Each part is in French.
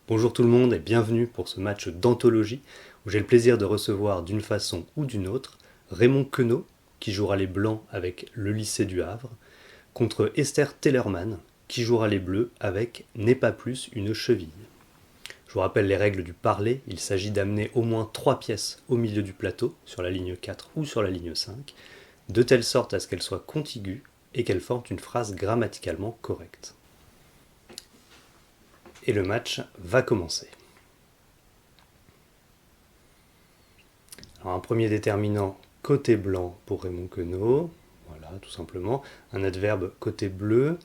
Bonjour tout le monde et bienvenue pour ce match d'anthologie où j'ai le plaisir de recevoir d'une façon ou d'une autre Raymond Queneau qui jouera les Blancs avec le lycée du Havre contre Esther Tellerman qui jouera les Bleus avec N'est pas plus une cheville. Je vous rappelle les règles du parler, il s'agit d'amener au moins 3 pièces au milieu du plateau, sur la ligne 4 ou sur la ligne 5, de telle sorte à ce qu'elles soient contiguës et qu'elles forment une phrase grammaticalement correcte. Et le match va commencer. Alors un premier déterminant côté blanc pour Raymond Queneau, voilà tout simplement. Un adverbe côté bleu,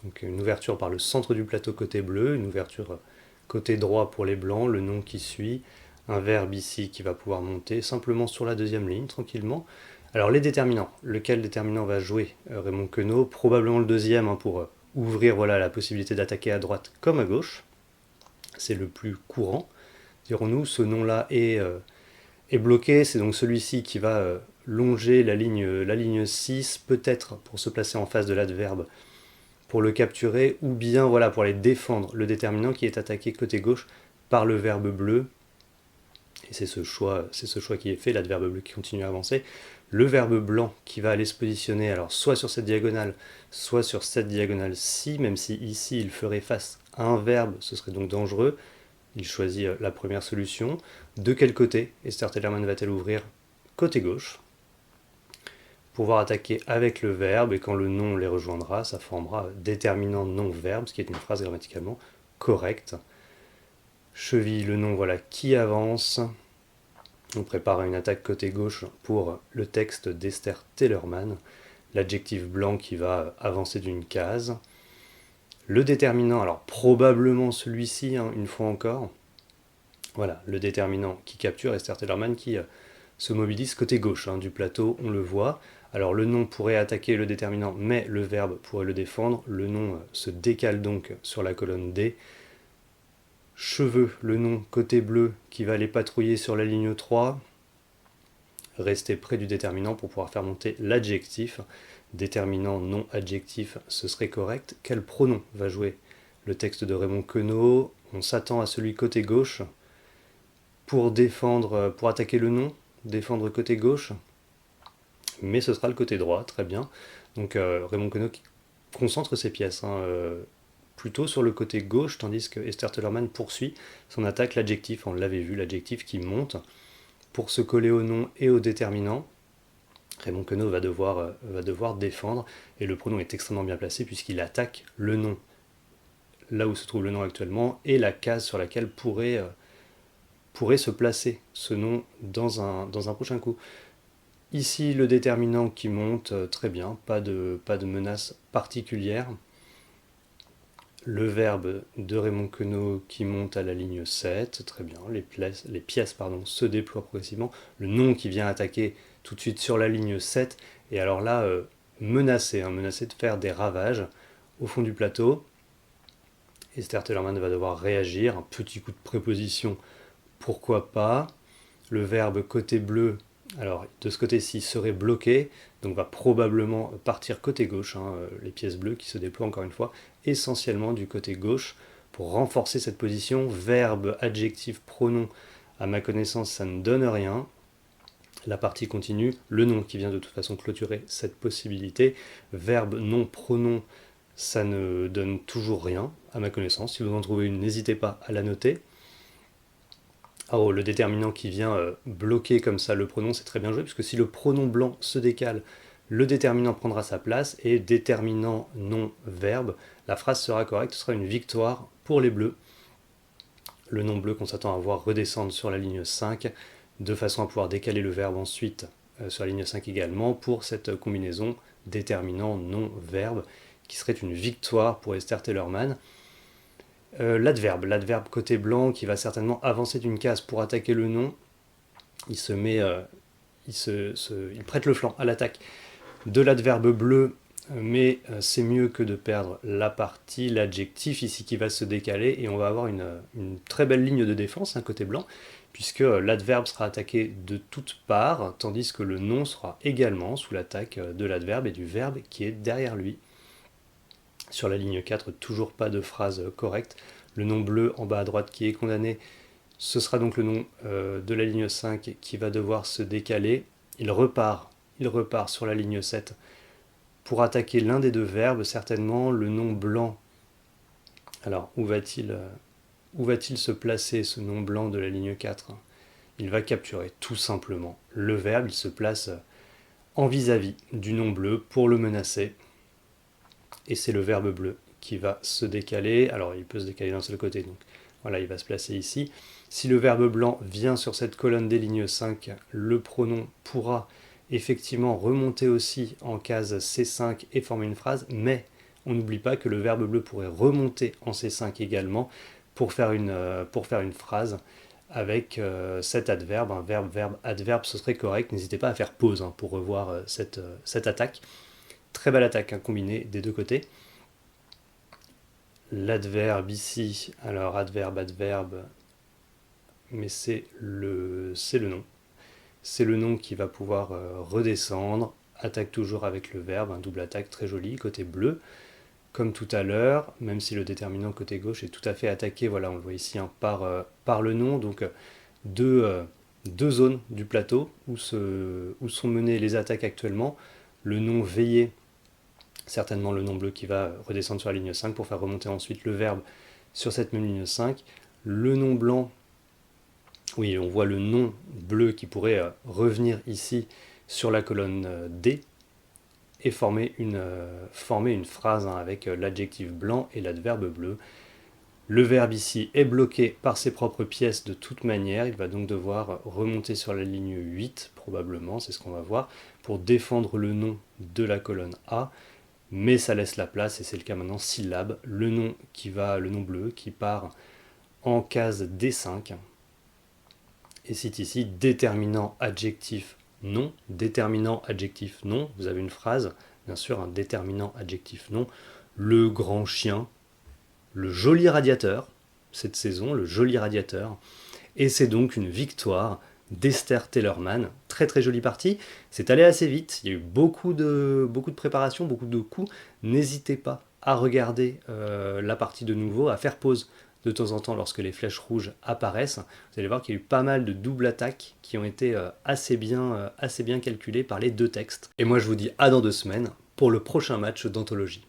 donc une ouverture par le centre du plateau côté bleu, une ouverture côté droit pour les blancs, le nom qui suit, un verbe ici qui va pouvoir monter simplement sur la deuxième ligne tranquillement. Alors les déterminants, lequel déterminant va jouer Raymond Queneau? Probablement le deuxième pour ouvrir voilà, la possibilité d'attaquer à droite comme à gauche. C'est le plus courant, dirons-nous. Ce nom-là est bloqué, c'est donc celui-ci qui va longer la ligne 6, peut-être pour se placer en face de l'adverbe, pour le capturer, ou bien voilà, pour aller défendre le déterminant qui est attaqué côté gauche par le verbe bleu. Et c'est ce choix qui est fait, l'adverbe bleu qui continue à avancer. Le verbe blanc qui va aller se positionner alors soit sur cette diagonale, soit sur cette diagonale-ci, même si ici il ferait face à un verbe, ce serait donc dangereux. Il choisit la première solution. De quel côté Esther Tellerman va-t-elle ouvrir? Côté gauche. Pouvoir attaquer avec le verbe, et quand le nom les rejoindra, ça formera déterminant non-verbe, ce qui est une phrase grammaticalement correcte. Cheville, le nom voilà qui avance. On prépare une attaque côté gauche pour le texte d'Esther Tellerman. L'adjectif blanc qui va avancer d'une case. Le déterminant, alors probablement celui-ci, une fois encore. Voilà, le déterminant qui capture Esther Tellerman qui se mobilise côté gauche du plateau, on le voit. Alors le nom pourrait attaquer le déterminant, mais le verbe pourrait le défendre. Le nom se décale donc sur la colonne D. Cheveux, le nom côté bleu qui va aller patrouiller sur la ligne 3. Rester près du déterminant pour pouvoir faire monter l'adjectif. Déterminant non adjectif, ce serait correct. Quel pronom va jouer le texte de Raymond Queneau? On s'attend à celui côté gauche pour défendre, pour attaquer le nom, défendre côté gauche, mais ce sera le côté droit, très bien. Donc Raymond Queneau qui concentre ses pièces plutôt sur le côté gauche, tandis que Esther Tellerman poursuit son attaque, l'adjectif, on l'avait vu, l'adjectif qui monte pour se coller au nom et au déterminant. Raymond Queneau va devoir défendre, et le pronom est extrêmement bien placé puisqu'il attaque le nom, là où se trouve le nom actuellement, et la case sur laquelle pourrait se placer ce nom dans un prochain coup. Ici, le déterminant qui monte, très bien, pas de menace particulière. Le verbe de Raymond Queneau qui monte à la ligne 7, très bien, les pièces se déploient progressivement. Le nom qui vient attaquer tout de suite sur la ligne 7, et alors là, menacé de faire des ravages au fond du plateau. Esther Tellerman va devoir réagir, un petit coup de préposition, pourquoi pas. Le verbe côté bleu, alors de ce côté-ci, serait bloqué, donc va probablement partir côté gauche, les pièces bleues qui se déploient encore une fois, essentiellement du côté gauche, pour renforcer cette position. Verbe, adjectif, pronom, à ma connaissance, ça ne donne rien. La partie continue, le nom qui vient de toute façon clôturer cette possibilité. Verbe, nom, pronom, ça ne donne toujours rien, à ma connaissance. Si vous en trouvez une, n'hésitez pas à la noter. Oh, le déterminant qui vient bloquer comme ça le pronom, c'est très bien joué, puisque si le pronom blanc se décale, le déterminant prendra sa place, et déterminant non-verbe, la phrase sera correcte, ce sera une victoire pour les bleus. Le nom bleu qu'on s'attend à voir redescendre sur la ligne 5, de façon à pouvoir décaler le verbe ensuite sur la ligne 5 également, pour cette combinaison déterminant non-verbe, qui serait une victoire pour Esther Tellerman. L'adverbe côté blanc qui va certainement avancer d'une case pour attaquer le nom, il prête le flanc à l'attaque de l'adverbe bleu, mais c'est mieux que de perdre la partie, l'adjectif ici qui va se décaler, et on va avoir une très belle ligne de défense côté blanc, puisque l'adverbe sera attaqué de toutes parts, tandis que le nom sera également sous l'attaque de l'adverbe et du verbe qui est derrière lui. Sur la ligne 4, toujours pas de phrase correcte. Le nom bleu en bas à droite qui est condamné, ce sera donc le nom de la ligne 5 qui va devoir se décaler. Il repart sur la ligne 7 pour attaquer l'un des deux verbes, certainement le nom blanc. Alors, où va-t-il se placer, ce nom blanc de la ligne 4 ? Il va capturer tout simplement le verbe, il se place en vis-à-vis du nom bleu pour le menacer. Et c'est le verbe bleu qui va se décaler. Alors, il peut se décaler d'un seul côté, donc voilà, il va se placer ici. Si le verbe blanc vient sur cette colonne des lignes 5, le pronom pourra effectivement remonter aussi en case C5 et former une phrase, mais on n'oublie pas que le verbe bleu pourrait remonter en C5 également pour faire une phrase avec cet adverbe, un verbe, verbe, adverbe, ce serait correct. N'hésitez pas à faire pause pour revoir cette attaque. Très belle attaque combinée des deux côtés. L'adverbe ici, alors adverbe, mais c'est le nom. C'est le nom qui va pouvoir redescendre. Attaque toujours avec le verbe, un double attaque très joli, côté bleu. Comme tout à l'heure, même si le déterminant côté gauche est tout à fait attaqué, voilà, on le voit ici par le nom, donc deux zones du plateau où sont menées les attaques actuellement. Le nom veillé, certainement le nom bleu qui va redescendre sur la ligne 5 pour faire remonter ensuite le verbe sur cette même ligne 5. Le nom blanc, oui, on voit le nom bleu qui pourrait revenir ici sur la colonne D, et former une phrase avec l'adjectif blanc et l'adverbe bleu. Le verbe ici est bloqué par ses propres pièces de toute manière, il va donc devoir remonter sur la ligne 8 probablement, c'est ce qu'on va voir, pour défendre le nom de la colonne A, mais ça laisse la place, et c'est le cas maintenant, syllabe, le nom bleu qui part en case D5, et c'est ici déterminant adjectif non, déterminant adjectif non, vous avez une phrase, bien sûr, un déterminant adjectif non, le grand chien, le joli radiateur, cette saison, le joli radiateur, et c'est donc une victoire d'Esther Tellerman, très très jolie partie, c'est allé assez vite, il y a eu beaucoup de préparation, beaucoup de coups, n'hésitez pas à regarder la partie de nouveau, à faire pause de temps en temps lorsque les flèches rouges apparaissent. Vous allez voir qu'il y a eu pas mal de doubles attaques qui ont été assez bien calculées par les deux textes. Et moi je vous dis à dans 2 semaines pour le prochain match d'anthologie.